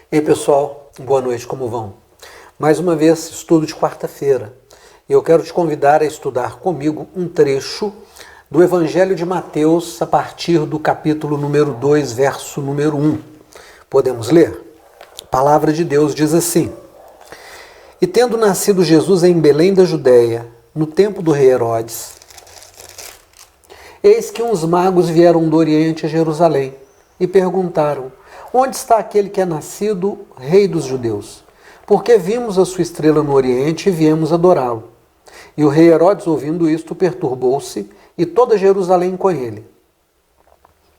Ei pessoal, boa noite, como vão? Mais uma vez, estudo de quarta-feira. E eu quero te convidar a estudar comigo um trecho do Evangelho de Mateus a partir do capítulo número 2, verso número 1. Podemos ler? A palavra de Deus diz assim: E tendo nascido Jesus em Belém da Judéia, no tempo do rei Herodes, eis que uns magos vieram do Oriente a Jerusalém e perguntaram: Onde está aquele que é nascido rei dos judeus? Porque vimos a sua estrela no Oriente e viemos adorá-lo. E o rei Herodes, ouvindo isto, perturbou-se, e toda Jerusalém com ele.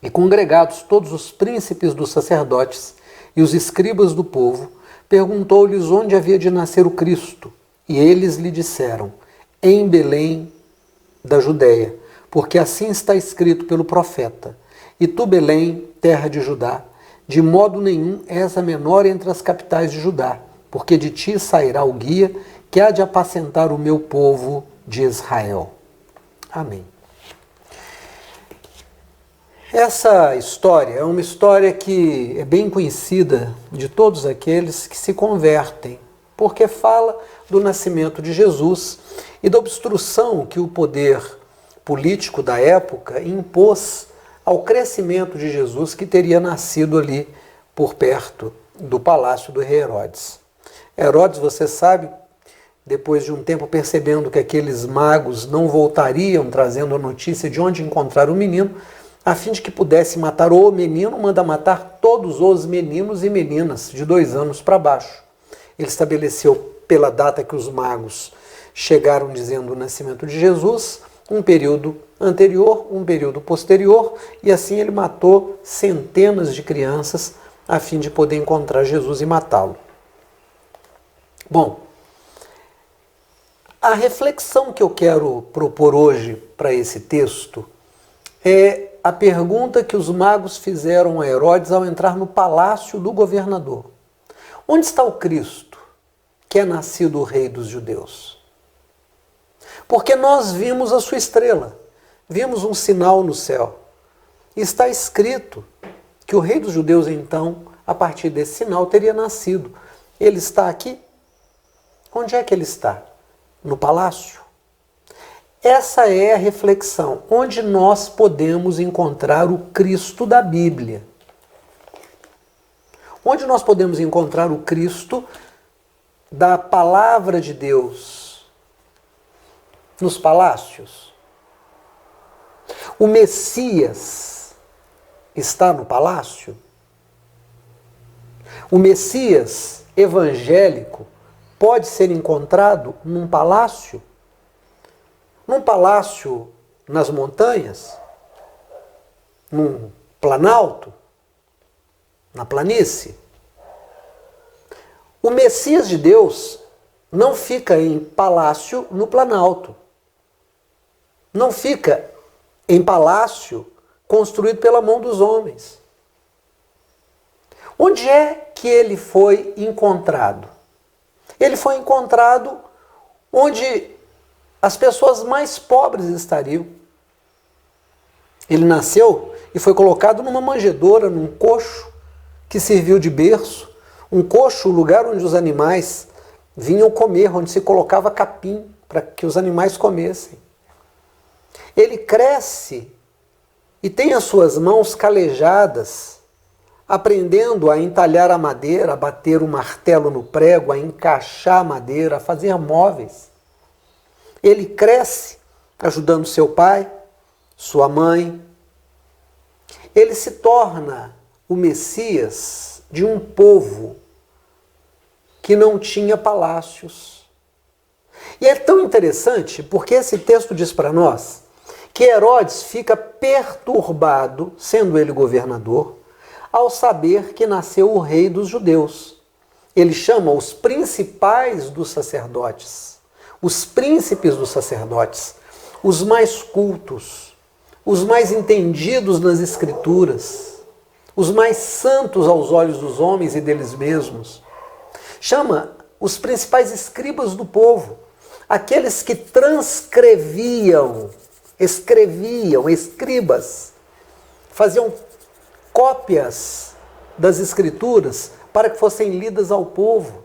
E congregados todos os príncipes dos sacerdotes e os escribas do povo, perguntou-lhes onde havia de nascer o Cristo. E eles lhe disseram: Em Belém da Judéia, porque assim está escrito pelo profeta: E tu, Belém, terra de Judá, de modo nenhum és a menor entre as capitais de Judá, porque de ti sairá o guia que há de apacentar o meu povo de Israel. Amém. Essa história é uma história que é bem conhecida de todos aqueles que se convertem, porque fala do nascimento de Jesus e da obstrução que o poder político da época impôs ao crescimento de Jesus, que teria nascido ali por perto do palácio do rei Herodes. Herodes, você sabe, depois de um tempo percebendo que aqueles magos não voltariam trazendo a notícia de onde encontrar o menino, a fim de que pudesse matar o menino, manda matar todos os meninos e meninas de 2 anos para baixo. Ele estabeleceu pela data que os magos chegaram dizendo o nascimento de Jesus, um período anterior, um período posterior, e assim ele matou centenas de crianças a fim de poder encontrar Jesus e matá-lo. Bom, a reflexão que eu quero propor hoje para esse texto é a pergunta que os magos fizeram a Herodes ao entrar no palácio do governador: Onde está o Cristo, que é nascido o rei dos judeus? Porque nós vimos a sua estrela, vimos um sinal no céu. E está escrito que o rei dos judeus, então, a partir desse sinal, teria nascido. Ele está aqui? Onde é que ele está? No palácio? Essa é a reflexão. Onde nós podemos encontrar o Cristo da Bíblia? Onde nós podemos encontrar o Cristo da palavra de Deus? Nos palácios? O Messias está no palácio? O Messias evangélico pode ser encontrado num palácio? Num palácio nas montanhas? Num planalto? Na planície? O Messias de Deus não fica em palácio no planalto. Não fica em palácio construído pela mão dos homens. Onde é que ele foi encontrado? Ele foi encontrado onde as pessoas mais pobres estariam. Ele nasceu e foi colocado numa manjedoura, num coxo que serviu de berço. Um coxo, o lugar onde os animais vinham comer, onde se colocava capim para que os animais comessem. Ele cresce e tem as suas mãos calejadas, aprendendo a entalhar a madeira, a bater o martelo no prego, a encaixar a madeira, a fazer móveis. Ele cresce ajudando seu pai, sua mãe. Ele se torna o Messias de um povo que não tinha palácios. E é tão interessante porque esse texto diz para nós que Herodes fica perturbado, sendo ele governador, ao saber que nasceu o rei dos judeus. Ele chama os principais dos sacerdotes, os príncipes dos sacerdotes, os mais cultos, os mais entendidos nas escrituras, os mais santos aos olhos dos homens e deles mesmos. Chama os principais escribas do povo, aqueles que transcreviam, escribas, faziam cópias das Escrituras para que fossem lidas ao povo.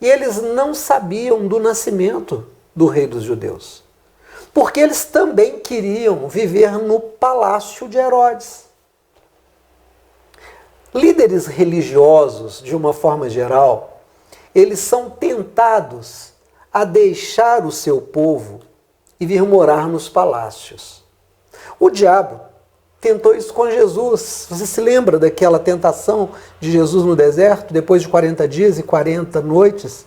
E eles não sabiam do nascimento do rei dos judeus, porque eles também queriam viver no palácio de Herodes. Líderes religiosos, de uma forma geral, eles são tentados a deixar o seu povo e vir morar nos palácios. O diabo tentou isso com Jesus. Você se lembra daquela tentação de Jesus no deserto, depois de 40 dias e 40 noites,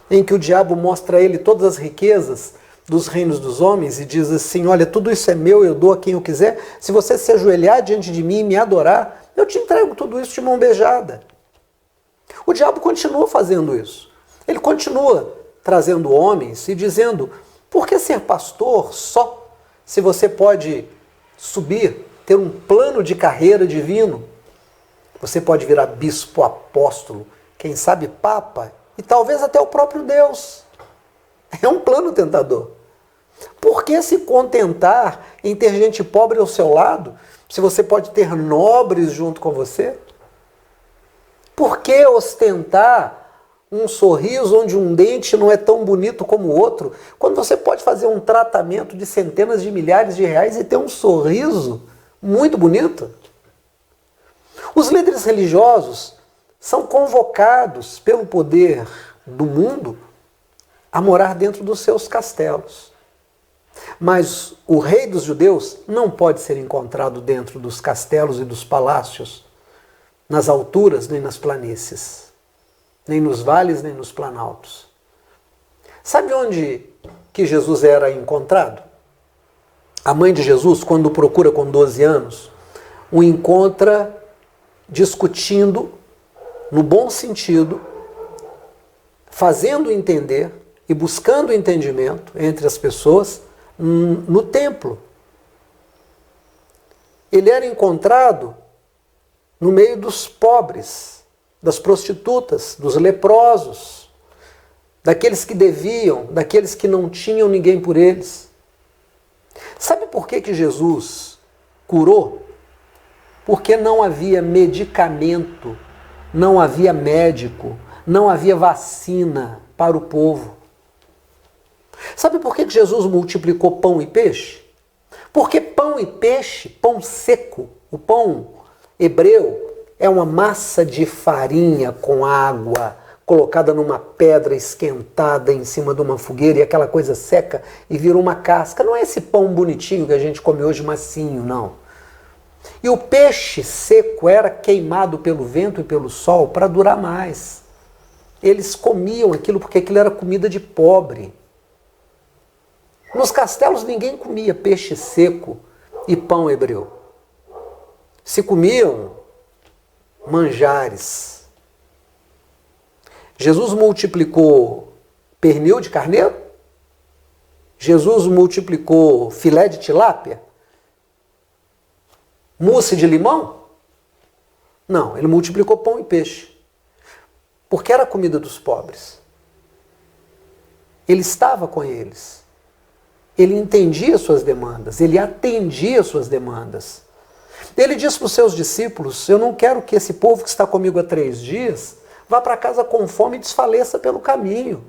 em que o diabo mostra a ele todas as riquezas dos reinos dos homens e diz assim: olha, tudo isso é meu, eu dou a quem eu quiser. Se você se ajoelhar diante de mim e me adorar, eu te entrego tudo isso de mão beijada. O diabo continua fazendo isso. Ele continua trazendo homens e dizendo: por que ser pastor só se você pode subir, ter um plano de carreira divino? Você pode virar bispo, apóstolo, quem sabe papa e talvez até o próprio Deus. É um plano tentador. Por que se contentar em ter gente pobre ao seu lado, se você pode ter nobres junto com você? Por que ostentar um sorriso onde um dente não é tão bonito como o outro, quando você pode fazer um tratamento de centenas de milhares de reais e ter um sorriso muito bonito? Os líderes religiosos são convocados pelo poder do mundo a morar dentro dos seus castelos. Mas o rei dos judeus não pode ser encontrado dentro dos castelos e dos palácios, nas alturas nem nas planícies, nem nos vales nem nos planaltos. Sabe onde que Jesus era encontrado? A mãe de Jesus, quando o procura com 12 anos, o encontra discutindo, no bom sentido, fazendo entender e buscando entendimento entre as pessoas no templo. Ele era encontrado no meio dos pobres, das prostitutas, dos leprosos, daqueles que deviam, daqueles que não tinham ninguém por eles. Sabe por que Jesus curou? Porque não havia medicamento, não havia médico, não havia vacina para o povo. Sabe por que Jesus multiplicou pão e peixe? Porque pão e peixe, pão seco, o pão hebreu é uma massa de farinha com água, colocada numa pedra esquentada em cima de uma fogueira e aquela coisa seca e vira uma casca. Não é esse pão bonitinho que a gente come hoje macinho, não. E o peixe seco era queimado pelo vento e pelo sol para durar mais. Eles comiam aquilo porque aquilo era comida de pobre. Nos castelos ninguém comia peixe seco e pão hebreu. Se comiam manjares. Jesus multiplicou pernil de carneiro? Jesus multiplicou filé de tilápia? Mousse de limão? Não, ele multiplicou pão e peixe. Porque era a comida dos pobres. Ele estava com eles. Ele entendia suas demandas, ele atendia suas demandas. Ele disse para os seus discípulos: eu não quero que esse povo que está comigo há 3 dias vá para casa com fome e desfaleça pelo caminho.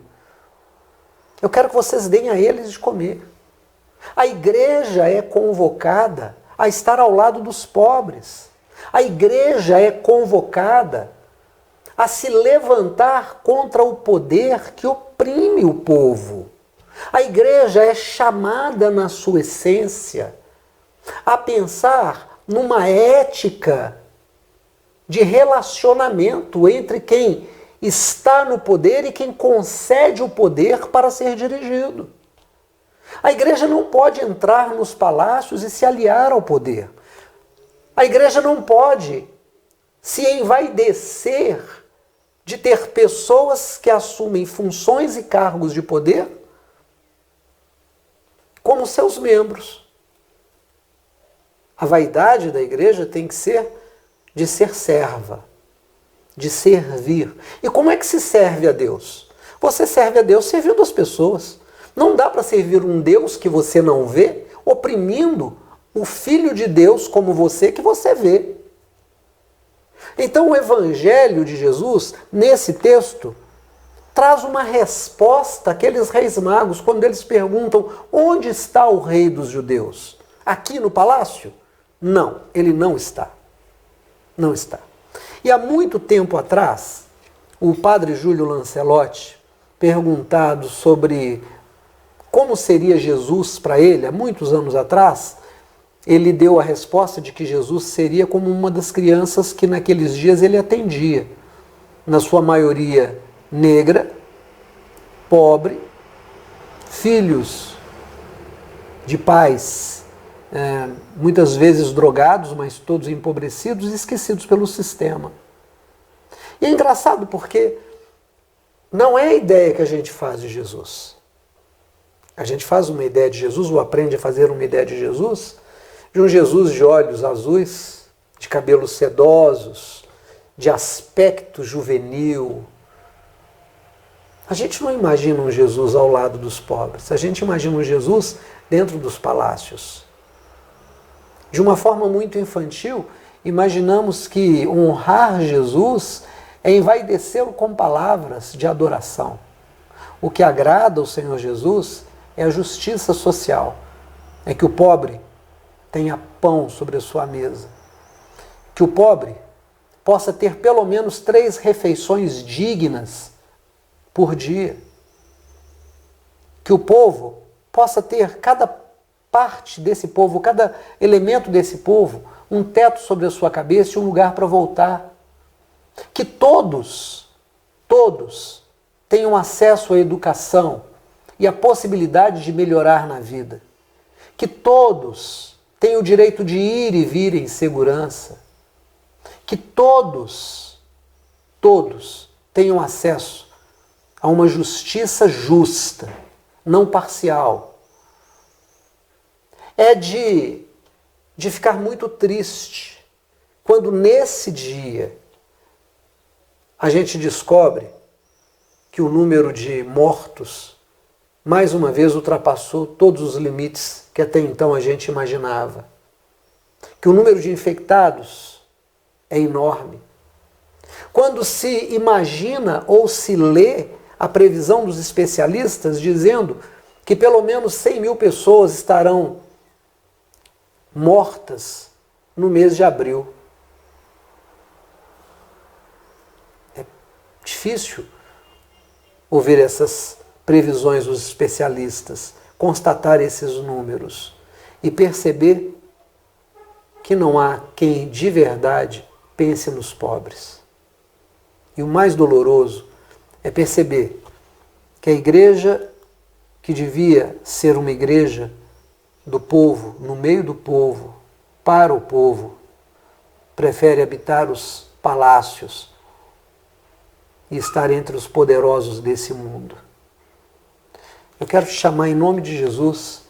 Eu quero que vocês deem a eles de comer. A igreja é convocada a estar ao lado dos pobres. A igreja é convocada a se levantar contra o poder que oprime o povo. A igreja é chamada na sua essência a pensar numa ética de relacionamento entre quem está no poder e quem concede o poder para ser dirigido. A igreja não pode entrar nos palácios e se aliar ao poder. A igreja não pode se envaidecer de ter pessoas que assumem funções e cargos de poder como seus membros. A vaidade da igreja tem que ser de ser serva, de servir. E como é que se serve a Deus? Você serve a Deus servindo as pessoas. Não dá para servir um Deus que você não vê, oprimindo o Filho de Deus como você que você vê. Então o Evangelho de Jesus, nesse texto, traz uma resposta àqueles reis magos quando eles perguntam: onde está o rei dos judeus? Aqui no palácio? Não, ele não está. Não está. E há muito tempo atrás, o padre Júlio Lancelotti, perguntado sobre como seria Jesus para ele, há muitos anos atrás, ele deu a resposta de que Jesus seria como uma das crianças que naqueles dias ele atendia, na sua maioria negra, pobre, filhos de pais muitas vezes drogados, mas todos empobrecidos e esquecidos pelo sistema. E é engraçado porque não é a ideia que a gente faz de Jesus. A gente faz uma ideia de Jesus, ou aprende a fazer uma ideia de um Jesus de olhos azuis, de cabelos sedosos, de aspecto juvenil. A gente não imagina um Jesus ao lado dos pobres, a gente imagina um Jesus dentro dos palácios. De uma forma muito infantil, imaginamos que honrar Jesus é envaidecê-lo com palavras de adoração. O que agrada ao Senhor Jesus é a justiça social, é que o pobre tenha pão sobre a sua mesa, que o pobre possa ter pelo menos 3 refeições dignas por dia, que o povo possa ter, cada parte desse povo, cada elemento desse povo, um teto sobre a sua cabeça e um lugar para voltar. Que todos tenham acesso à educação e a possibilidade de melhorar na vida. Que todos tenham o direito de ir e vir em segurança. Que todos tenham acesso a uma justiça justa, não parcial. É de ficar muito triste quando nesse dia a gente descobre que o número de mortos mais uma vez ultrapassou todos os limites que até então a gente imaginava. Que o número de infectados é enorme. Quando se imagina ou se lê a previsão dos especialistas dizendo que pelo menos 100 mil pessoas estarão mortas no mês de abril. É difícil ouvir essas previsões dos especialistas, constatar esses números e perceber que não há quem de verdade pense nos pobres. E o mais doloroso é perceber que a igreja, que devia ser uma igreja do povo, no meio do povo, para o povo, prefere habitar os palácios e estar entre os poderosos desse mundo. Eu quero te chamar em nome de Jesus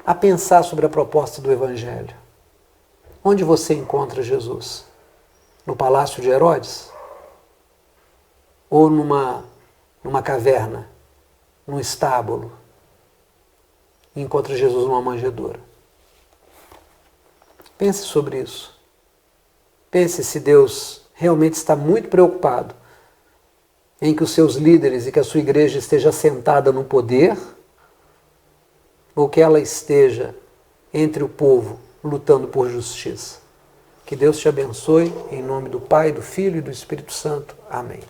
a pensar sobre a proposta do Evangelho. Onde você encontra Jesus? No palácio de Herodes? Ou numa caverna, num estábulo? E encontra Jesus numa manjedoura. Pense sobre isso. Pense se Deus realmente está muito preocupado em que os seus líderes e que a sua igreja esteja sentada no poder, ou que ela esteja entre o povo lutando por justiça. Que Deus te abençoe, em nome do Pai, do Filho e do Espírito Santo. Amém.